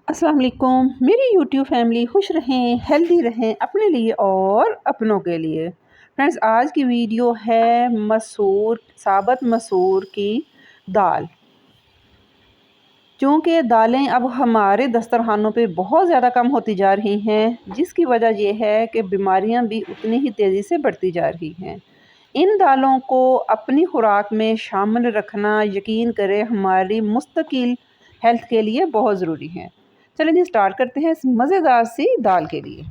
अस्सलाम वालेकुम। मेरी यूट्यूब फैमिली खुश रहें, हेल्दी रहें अपने लिए और अपनों के लिए। फ्रेंड्स, आज की वीडियो है साबत मसूर की दाल। चूँकि दालें अब हमारे दस्तरखानों पे बहुत ज़्यादा कम होती जा रही हैं, जिसकी वजह ये है कि बीमारियां भी उतनी ही तेज़ी से बढ़ती जा रही हैं। इन दालों को अपनी खुराक में शामिल रखना यकीन करें हमारी मुस्तकिल हेल्थ के लिए बहुत ज़रूरी है। चलिए जी स्टार्ट करते हैं इस मज़ेदार सी दाल के लिए।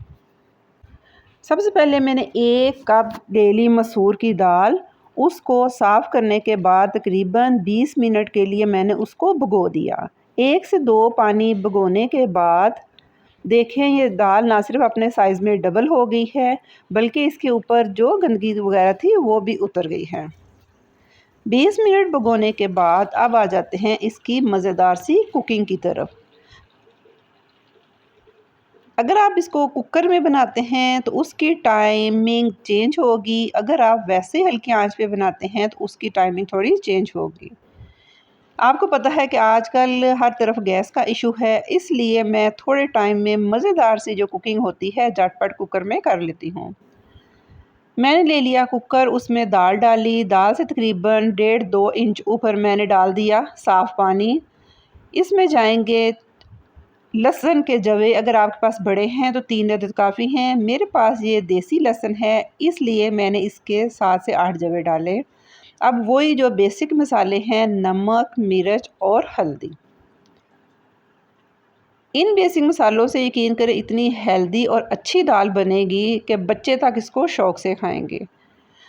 सबसे पहले मैंने 1 कप डेली मसूर की दाल, उसको साफ़ करने के बाद तकरीबन 20 मिनट के लिए मैंने उसको भिगो दिया। 1 से 2 पानी भिगोने के बाद देखें ये दाल ना सिर्फ अपने साइज़ में डबल हो गई है, बल्कि इसके ऊपर जो गंदगी वगैरह थी वो भी उतर गई है। 20 मिनट भिगोने के बाद अब आ जाते हैं इसकी मज़ेदार सी कुकिंग की तरफ। अगर आप इसको कुकर में बनाते हैं तो उसकी टाइमिंग चेंज होगी, अगर आप वैसे हल्की आंच पे बनाते हैं तो उसकी टाइमिंग थोड़ी चेंज होगी। आपको पता है कि आजकल हर तरफ गैस का इशू है, इसलिए मैं थोड़े टाइम में मज़ेदार सी जो कुकिंग होती है झटपट कुकर में कर लेती हूँ। मैंने ले लिया कुकर, उसमें दाल डाली। दाल से तकरीबन 1.5-2 इंच ऊपर मैंने डाल दिया साफ़ पानी। इसमें जाएंगे लहसुन के जवे। अगर आपके पास बड़े हैं तो 3 अदद काफ़ी हैं। मेरे पास ये देसी लहसुन है, इसलिए मैंने इसके 7 से 8 जवे डाले। अब वही जो बेसिक मसाले हैं, नमक, मिर्च और हल्दी। इन बेसिक मसालों से यकीन करें इतनी हेल्दी और अच्छी दाल बनेगी कि बच्चे तक इसको शौक़ से खाएंगे।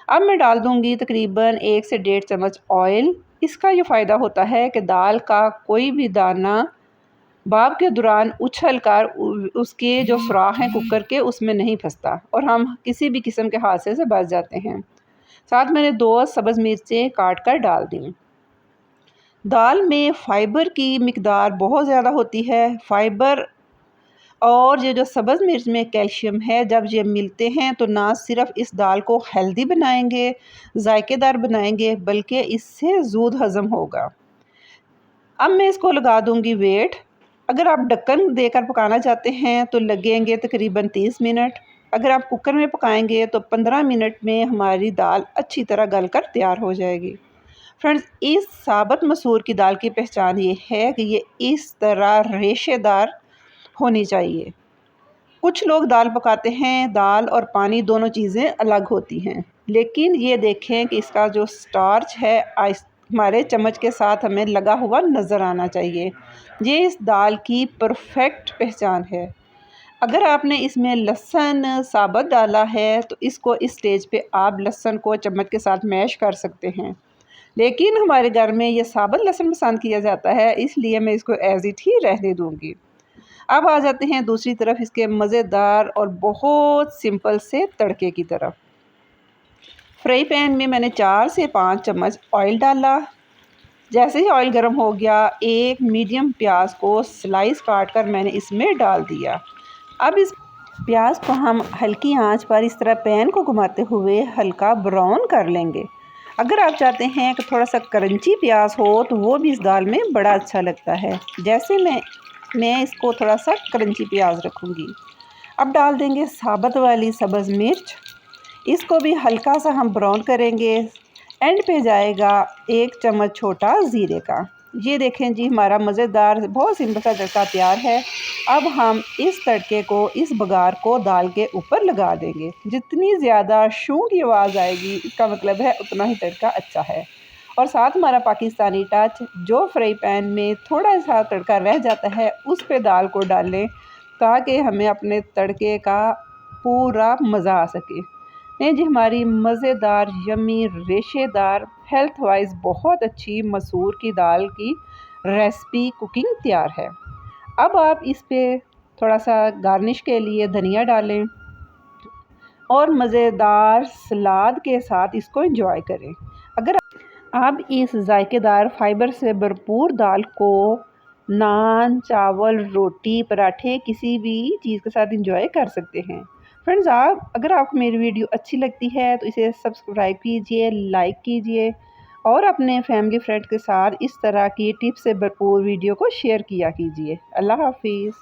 अब मैं डाल दूंगी तकरीबन 1 से 1.5 चम्मच ऑयल। इसका ये फ़ायदा होता है कि दाल का कोई भी दाना भाप के दौरान उछल कर उसके जो सुराख हैं कुकर के उसमें नहीं फंसता और हम किसी भी किस्म के हादसे से बच जाते हैं। साथ मैंने 2 सब्ज़ मिर्चें काट कर डाल दी। दाल में फ़ाइबर की मिकदार बहुत ज़्यादा होती है। फ़ाइबर और ये जो सब्ज़ मिर्च में कैल्शियम है, जब ये मिलते हैं तो ना सिर्फ इस दाल को हेल्दी बनाएंगे, जायकेदार बनाएंगे, बल्कि इससे ज़ूद हज़म होगा। अब मैं इसको लगा दूंगी वेट। अगर आप ढक्कन देकर पकाना चाहते हैं तो लगेंगे तकरीबन 30 मिनट। अगर आप कुकर में पकाएंगे तो 15 मिनट में हमारी दाल अच्छी तरह गलकर तैयार हो जाएगी। फ्रेंड्स, इस साबुत मसूर की दाल की पहचान ये है कि ये इस तरह रेशेदार होनी चाहिए। कुछ लोग दाल पकाते हैं, दाल और पानी दोनों चीज़ें अलग होती हैं, लेकिन ये देखें कि इसका जो स्टार्च है हमारे चम्मच के साथ हमें लगा हुआ नज़र आना चाहिए। ये इस दाल की परफेक्ट पहचान है। अगर आपने इसमें लहसुन साबुत डाला है तो इसको इस स्टेज पे आप लहसुन को चम्मच के साथ मैश कर सकते हैं, लेकिन हमारे घर में ये साबुत लहसुन पसंद किया जाता है, इसलिए मैं इसको एज इट ही रहने दूँगी। अब आ जाते हैं दूसरी तरफ इसके मज़ेदार और बहुत सिंपल से तड़के की तरफ। फ्राई पैन में मैंने 4 से 5 चम्मच ऑयल डाला। जैसे ही ऑयल गर्म हो गया, एक मीडियम प्याज को स्लाइस काट कर मैंने इसमें डाल दिया। अब इस प्याज को हम हल्की आंच पर इस तरह पैन को घुमाते हुए हल्का ब्राउन कर लेंगे। अगर आप चाहते हैं कि थोड़ा सा क्रंची प्याज हो तो वो भी इस दाल में बड़ा अच्छा लगता है। जैसे मैं इसको थोड़ा सा क्रंची प्याज रखूँगी। अब डाल देंगे साबुत वाली सब्ज़ मिर्च। इसको भी हल्का सा हम ब्राउन करेंगे। एंड पे जाएगा 1 चम्मच छोटा ज़ीरे का। ये देखें जी, हमारा मज़ेदार बहुत सिंपल सा तड़का तैयार है। अब हम इस तड़के को, इस बघार को दाल के ऊपर लगा देंगे। जितनी ज़्यादा शू की आवाज़ आएगी इसका मतलब है उतना ही तड़का अच्छा है। और साथ हमारा पाकिस्तानी टच, जो फ्राई पैन में थोड़ा सा तड़का रह जाता है उस पे दाल को डालें, ताकि हमें अपने तड़के का पूरा मज़ा आ सके। ये जी हमारी मज़ेदार, यम्मी, रेशेदार, हेल्थ वाइज बहुत अच्छी मसूर की दाल की रेसिपी कुकिंग तैयार है। अब आप इस पे थोड़ा सा गार्निश के लिए धनिया डालें और मज़ेदार सलाद के साथ इसको एंजॉय करें। अगर आप इस जायकेदार फाइबर से भरपूर दाल को नान, चावल, रोटी, पराठे किसी भी चीज़ के साथ एंजॉय कर सकते हैं। फ्रेंड्स, अगर आपको मेरी वीडियो अच्छी लगती है तो इसे सब्सक्राइब कीजिए, लाइक कीजिए और अपने फैमिली फ्रेंड के साथ इस तरह की टिप्स से भरपूर वीडियो को शेयर किया कीजिए। अल्लाह हाफिज़।